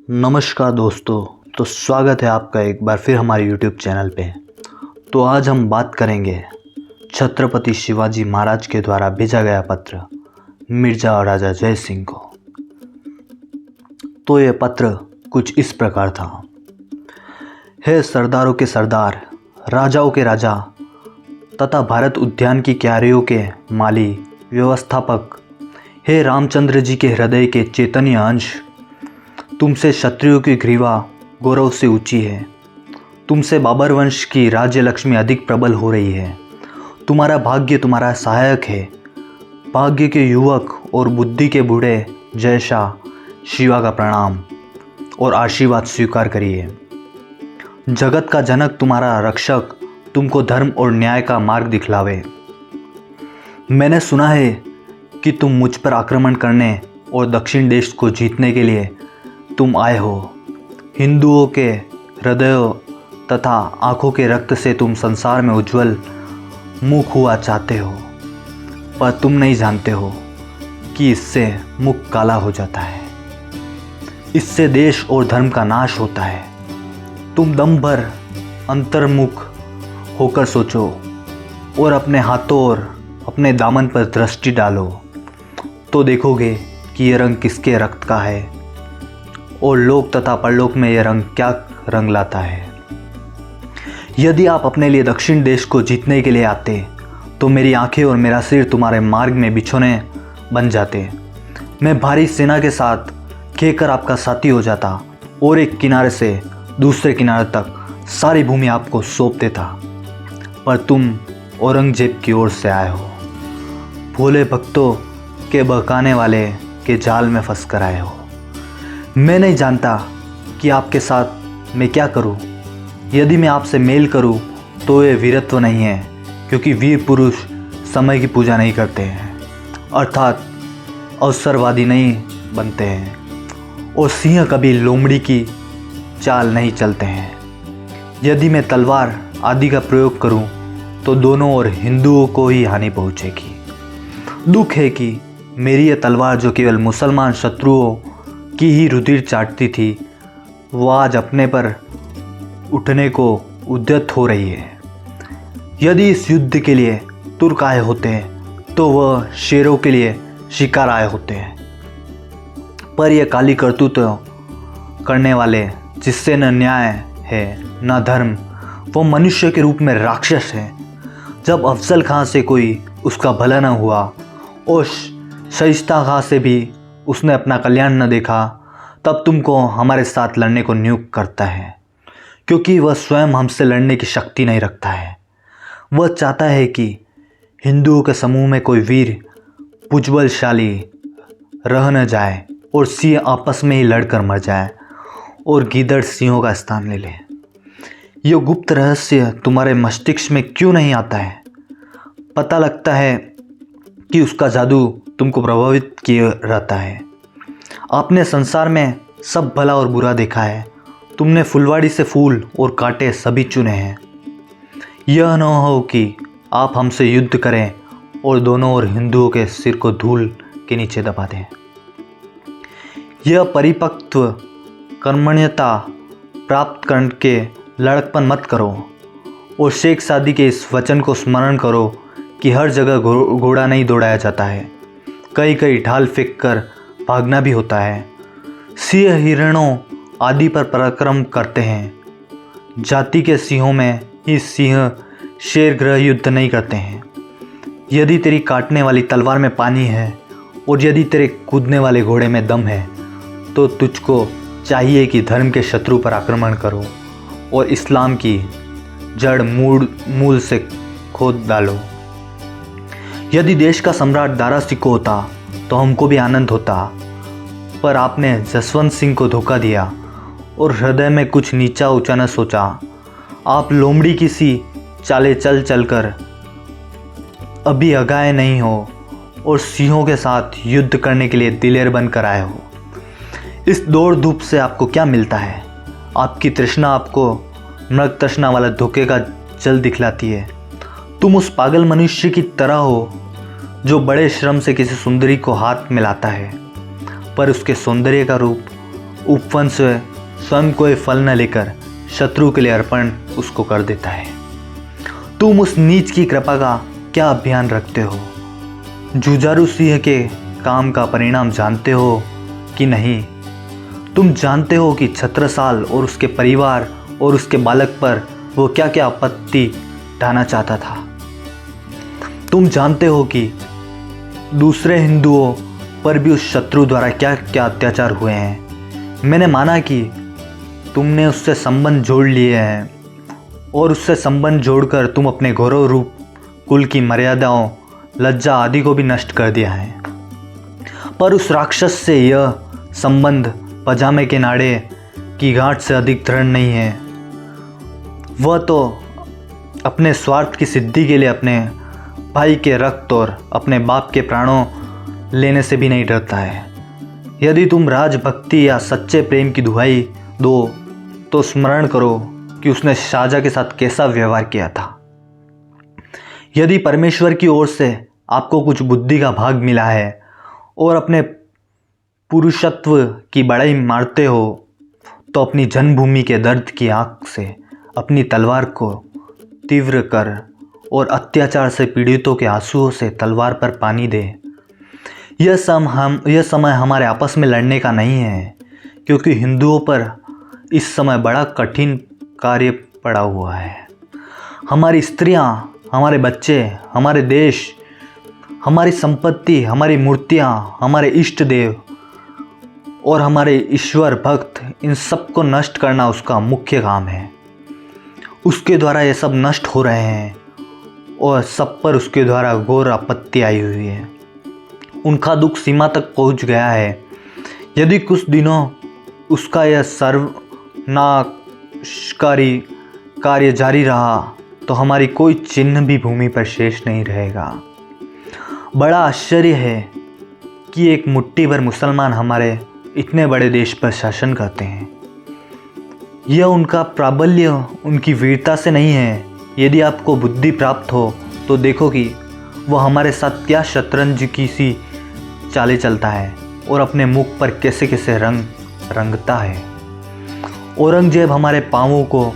नमस्कार दोस्तों। तो स्वागत है आपका एक बार फिर हमारे YouTube चैनल पे। तो आज हम बात करेंगे छत्रपति शिवाजी महाराज के द्वारा भेजा गया पत्र मिर्ज़ा और राजा जय सिंह को। तो ये पत्र कुछ इस प्रकार था। हे सरदारों के सरदार, राजाओं के राजा तथा भारत उद्यान की क्यारियों के माली व्यवस्थापक, हे रामचंद्र जी के हृदय के चैतन्य अंश, तुमसे क्षत्रियों की ग्रीवा गौरव से ऊंची है। तुमसे बाबर वंश की राज्य लक्ष्मी अधिक प्रबल हो रही है। तुम्हारा भाग्य तुम्हारा सहायक है। भाग्य के युवक और बुद्धि के बूढ़े जय शाह, शिवा का प्रणाम और आशीर्वाद स्वीकार करिए। जगत का जनक तुम्हारा रक्षक तुमको धर्म और न्याय का मार्ग दिखलावे। मैंने सुना है कि तुम मुझ पर आक्रमण करने और दक्षिण देश को जीतने के लिए तुम आए हो। हिंदुओं के हृदयों तथा आँखों के रक्त से तुम संसार में उज्जवल मुख हुआ चाहते हो, पर तुम नहीं जानते हो कि इससे मुख काला हो जाता है। इससे देश और धर्म का नाश होता है। तुम दम भर अंतर्मुख होकर सोचो और अपने हाथों और अपने दामन पर दृष्टि डालो, तो देखोगे कि यह रंग किसके रक्त का है और लोक तथा परलोक में यह रंग क्या रंग लाता है। यदि आप अपने लिए दक्षिण देश को जीतने के लिए आते तो मेरी आंखें और मेरा सिर तुम्हारे मार्ग में बिछोने बन जाते। मैं भारी सेना के साथ खेकर आपका साथी हो जाता और एक किनारे से दूसरे किनारे तक सारी भूमि आपको सौंप देता, पर तुम औरंगजेब की ओर से आए हो। भोले भक्तों के बहकाने वाले के जाल में फंस कर आए हो। मैं नहीं जानता कि आपके साथ मैं क्या करूं। यदि मैं आपसे मेल करूं तो ये वीरत्व नहीं है, क्योंकि वीर पुरुष समय की पूजा नहीं करते हैं, अर्थात अवसरवादी नहीं बनते हैं, और सिंह कभी लोमड़ी की चाल नहीं चलते हैं। यदि मैं तलवार आदि का प्रयोग करूं तो दोनों ओर हिंदुओं को ही हानि पहुंचेगी। दुख है कि मेरी यह तलवार, जो केवल मुसलमान शत्रुओं की ही रुधिर चाटती थी, वो आज अपने पर उठने को उद्यत हो रही है। यदि इस युद्ध के लिए तुर्क आए होते हैं तो वह शेरों के लिए शिकार आए होते हैं, पर यह काली करतूत करने वाले, जिससे न न्याय है न धर्म, वो मनुष्य के रूप में राक्षस है। जब अफजल खां से कोई उसका भला न हुआ और शाइस्ता खां से भी उसने अपना कल्याण न देखा, तब तुमको हमारे साथ लड़ने को नियुक्त करता है, क्योंकि वह स्वयं हमसे लड़ने की शक्ति नहीं रखता है। वह चाहता है कि हिंदुओं के समूह में कोई वीर पुजबलशाली रह न जाए और सिंह आपस में ही लड़कर मर जाए और गीदड़ सिंहों का स्थान ले ले। यह गुप्त रहस्य तुम्हारे मस्तिष्क में क्यों नहीं आता है? पता लगता है कि उसका जादू तुमको प्रभावित किए रहता है। आपने संसार में सब भला और बुरा देखा है। तुमने फुलवाड़ी से फूल और कांटे सभी चुने हैं। यह न हो कि आप हमसे युद्ध करें और दोनों ओर हिंदुओं के सिर को धूल के नीचे दबा दें। यह परिपक्व कर्मण्यता प्राप्त करके लड़कपन मत करो और शेख सादी के इस वचन को स्मरण करो कि हर जगह घोड़ा नहीं दौड़ाया जाता है, कई कई ढाल फेंक कर भागना भी होता है। सिंह हिरणों आदि पर पराक्रम करते हैं। जाति के सिंहों में ही सिंह शेर ग्रह युद्ध नहीं करते हैं। यदि तेरी काटने वाली तलवार में पानी है और यदि तेरे कूदने वाले घोड़े में दम है, तो तुझको चाहिए कि धर्म के शत्रु पर आक्रमण करो और इस्लाम की जड़ मूल से खोद डालो। यदि देश का सम्राट दारा सिकोह होता तो हमको भी आनंद होता, पर आपने जसवंत सिंह को धोखा दिया और हृदय में कुछ नीचा ऊंचा न सोचा। आप लोमड़ी की सी चाले चल चलकर अभी अगाए नहीं हो और सिंहों के साथ युद्ध करने के लिए दिलेर बनकर आए हो। इस दौड़ धूप से आपको क्या मिलता है? आपकी तृष्णा आपको मृग तृष्णा वाला धोखे का जल दिखलाती है। तुम उस पागल मनुष्य की तरह हो जो बड़े श्रम से किसी सुंदरी को हाथ मिलाता है, पर उसके सौंदर्य का रूप उपवन से स्वयं कोई फल न लेकर शत्रु के लिए अर्पण उसको कर देता है। तुम उस नीच की कृपा का क्या अभियान रखते हो? जुझारू सिंह के काम का परिणाम जानते हो कि नहीं? तुम जानते हो कि छत्रसाल और उसके परिवार और उसके बालक पर वो क्या क्या आपत्ति ढाना चाहता था? तुम जानते हो कि दूसरे हिंदुओं पर भी उस शत्रु द्वारा क्या क्या अत्याचार हुए हैं। मैंने माना कि तुमने उससे संबंध जोड़ लिए हैं और उससे संबंध जोड़कर तुम अपने गौरव रूप कुल की मर्यादाओं, लज्जा आदि को भी नष्ट कर दिया है। पर उस राक्षस से यह संबंध पजामे के नाड़े की गांठ से अधिक दृढ़ नहीं है। वह तो अपने स्वार्थ की सिद्धि के लिए अपने भाई के रक्त और अपने बाप के प्राणों लेने से भी नहीं डरता है। यदि तुम राजभक्ति या सच्चे प्रेम की दुहाई दो तो स्मरण करो कि उसने शाहजहाँ के साथ कैसा व्यवहार किया था। यदि परमेश्वर की ओर से आपको कुछ बुद्धि का भाग मिला है और अपने पुरुषत्व की बड़ाई मारते हो तो अपनी जन्मभूमि के दर्द की आग से अपनी तलवार को तीव्र कर और अत्याचार से पीड़ितों के आंसुओं से तलवार पर पानी दे। यह समय हमारे आपस में लड़ने का नहीं है, क्योंकि हिंदुओं पर इस समय बड़ा कठिन कार्य पड़ा हुआ है। हमारी स्त्रियां, हमारे बच्चे, हमारे देश, हमारी संपत्ति, हमारी मूर्तियां, हमारे इष्ट देव और हमारे ईश्वर भक्त, इन सब को नष्ट करना उसका मुख्य काम है। उसके द्वारा ये सब नष्ट हो रहे हैं और सब पर उसके द्वारा घोर आपत्ति आई हुई है। उनका दुख सीमा तक पहुंच गया है। यदि कुछ दिनों उसका यह सर्वनाशकारी कार्य जारी रहा तो हमारी कोई चिन्ह भी भूमि पर शेष नहीं रहेगा। बड़ा आश्चर्य है कि एक मुट्ठी भर मुसलमान हमारे इतने बड़े देश पर शासन करते हैं। यह उनका प्राबल्य उनकी वीरता से नहीं है। यदि आपको बुद्धि प्राप्त हो तो देखो कि वह हमारे साथ क्या शतरंज की सी चालें चलता है और अपने मुख पर कैसे कैसे रंग रंगता है। औरंगजेब हमारे पाँवों को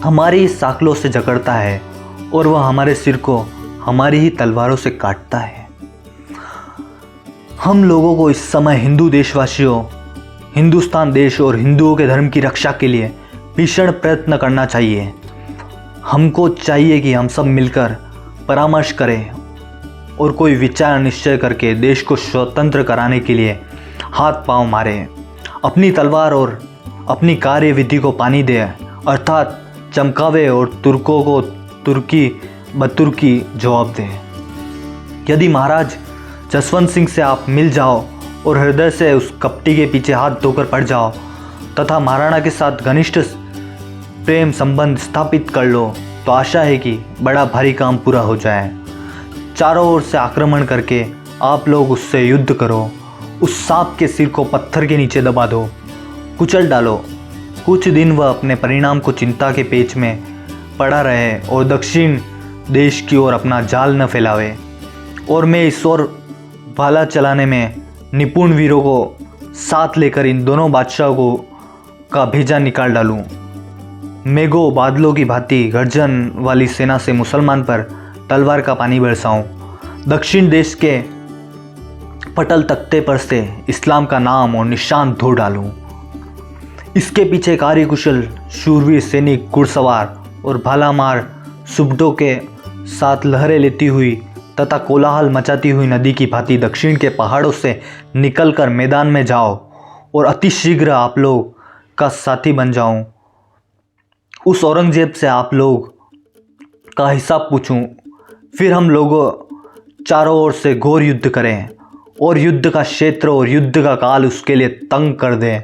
हमारी साकलों से जकड़ता है और वह हमारे सिर को हमारी ही तलवारों से काटता है। हम लोगों को इस समय हिंदू देशवासियों, हिंदुस्तान देश और हिंदुओं के धर्म की रक्षा के लिए भीषण प्रयत्न करना चाहिए। हमको चाहिए कि हम सब मिलकर परामर्श करें और कोई विचार निश्चय करके देश को स्वतंत्र कराने के लिए हाथ पांव मारें। अपनी तलवार और अपनी कार्यविधि को पानी दे, अर्थात चमकावे और तुर्कों को तुर्की बतुर्की जवाब दे। यदि महाराज जसवंत सिंह से आप मिल जाओ और हृदय से उस कपटी के पीछे हाथ धोकर पड़ जाओ तथा महाराणा के साथ घनिष्ठ प्रेम संबंध स्थापित कर लो तो आशा है कि बड़ा भारी काम पूरा हो जाए। चारों ओर से आक्रमण करके आप लोग उससे युद्ध करो। उस सांप के सिर को पत्थर के नीचे दबा दो, कुचल डालो। कुछ दिन वह अपने परिणाम को चिंता के पेच में पड़ा रहे और दक्षिण देश की ओर अपना जाल न फैलावे। और मैं इस ओर भाला चलाने में निपुण वीरों को साथ लेकर इन दोनों बादशाहों को का भेजा निकाल डालूं। मेघों बादलों की भांति गर्जन वाली सेना से मुसलमान पर तलवार का पानी बरसाऊं। दक्षिण देश के पटल तख्ते पर से इस्लाम का नाम और निशान धो डालूं। इसके पीछे कार्यकुशल शूरवीर सैनिक, घुड़सवार और भालामार सुबडों के साथ लहरें लेती हुई तथा कोलाहल मचाती हुई नदी की भांति दक्षिण के पहाड़ों से निकलकर मैदान में जाओ और अतिशीघ्र आप लोग का साथी बन जाऊं। उस औरंगजेब से आप लोग का हिसाब पूछूं। फिर हम लोगों चारों ओर से घोर युद्ध करें और युद्ध का क्षेत्र और युद्ध का काल उसके लिए तंग कर दें।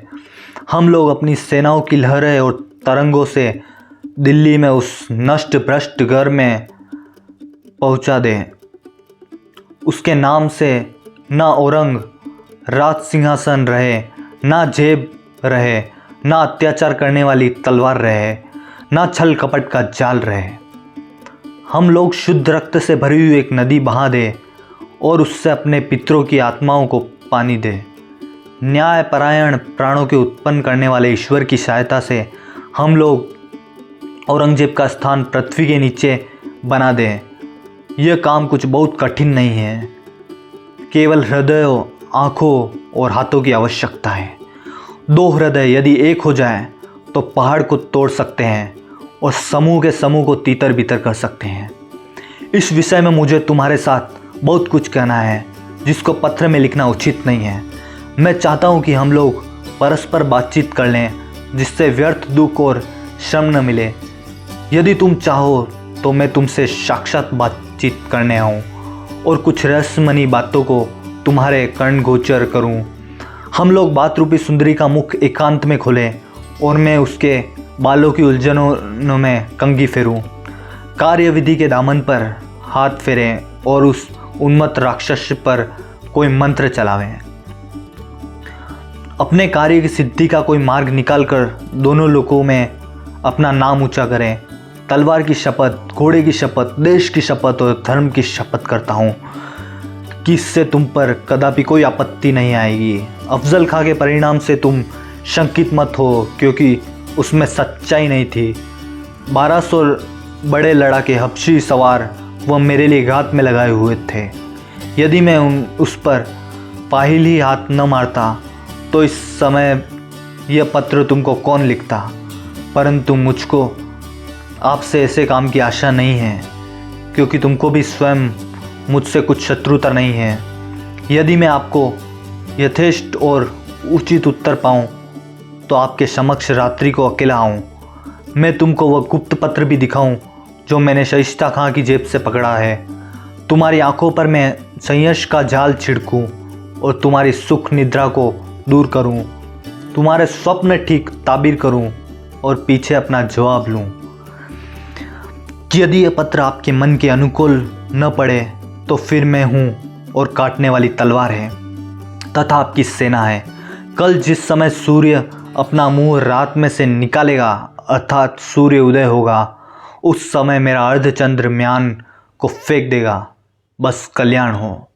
हम लोग अपनी सेनाओं की लहरें और तरंगों से दिल्ली में उस नष्ट भ्रष्ट घर में पहुंचा दें। उसके नाम से ना औरंग राज सिंहासन रहे, ना जेब रहे, ना अत्याचार करने वाली तलवार रहे, ना छल कपट का जाल रहे। हम लोग शुद्ध रक्त से भरी हुई एक नदी बहा दे और उससे अपने पितरों की आत्माओं को पानी दे। न्यायपरायण प्राणों के उत्पन्न करने वाले ईश्वर की सहायता से हम लोग औरंगजेब का स्थान पृथ्वी के नीचे बना दें। यह काम कुछ बहुत कठिन नहीं है, केवल हृदय, आँखों और हाथों की आवश्यकता है। 2 हृदय यदि एक हो जाए तो पहाड़ को तोड़ सकते हैं और समूह के समूह को तीतर बितर कर सकते हैं। इस विषय में मुझे तुम्हारे साथ बहुत कुछ कहना है जिसको पत्र में लिखना उचित नहीं है। मैं चाहता हूँ कि हम लोग परस्पर बातचीत कर लें जिससे व्यर्थ दुख और श्रम न मिले। यदि तुम चाहो तो मैं तुमसे साक्षात बातचीत करने आऊँ और कुछ रहस्यमयी बातों को तुम्हारे कर्ण गोचर करूँ। हम लोग बात रूपी सुंदरी का मुख एकांत में खोलें और मैं उसके बालों की उलझनों में कंघी फेरूं। कार्यविधि के दामन पर हाथ फेरें और उस उन्मत्त राक्षस पर कोई मंत्र चलावें। अपने कार्य की सिद्धि का कोई मार्ग निकालकर दोनों लोगों में अपना नाम ऊंचा करें। तलवार की शपथ, घोड़े की शपथ, देश की शपथ और धर्म की शपथ करता हूँ कि इससे तुम पर कदापि कोई आपत्ति नहीं आएगी। अफजल खां के परिणाम से तुम शंकित मत हो, क्योंकि उसमें सच्चाई नहीं थी। 1200 बड़े लड़ाके हबशी सवार वह मेरे लिए घात में लगाए हुए थे। यदि मैं उस पर पाहिल ही हाथ न मारता तो इस समय यह पत्र तुमको कौन लिखता। परंतु मुझको आपसे ऐसे काम की आशा नहीं है, क्योंकि तुमको भी स्वयं मुझसे कुछ शत्रुता नहीं है। यदि मैं आपको यथेष्ट और उचित उत्तर पाऊँ तो आपके समक्ष रात्रि को अकेला आऊँ। मैं तुमको वह गुप्त पत्र भी दिखाऊं जो मैंने शाइस्ता खां की जेब से पकड़ा है। तुम्हारी आंखों पर मैं संयश का जाल छिड़कूं और तुम्हारी सुख निद्रा को दूर करूं, तुम्हारे स्वप्न ठीक ताबीर करूं और पीछे अपना जवाब लूं। यदि यह पत्र आपके मन के अनुकूल न पड़े तो फिर मैं हूं और काटने वाली तलवार है तथा आपकी सेना है। कल जिस समय सूर्य अपना मुंह रात में से निकालेगा, अर्थात सूर्य उदय होगा, उस समय मेरा अर्धचंद्र म्यान को फेंक देगा। बस कल्याण हो।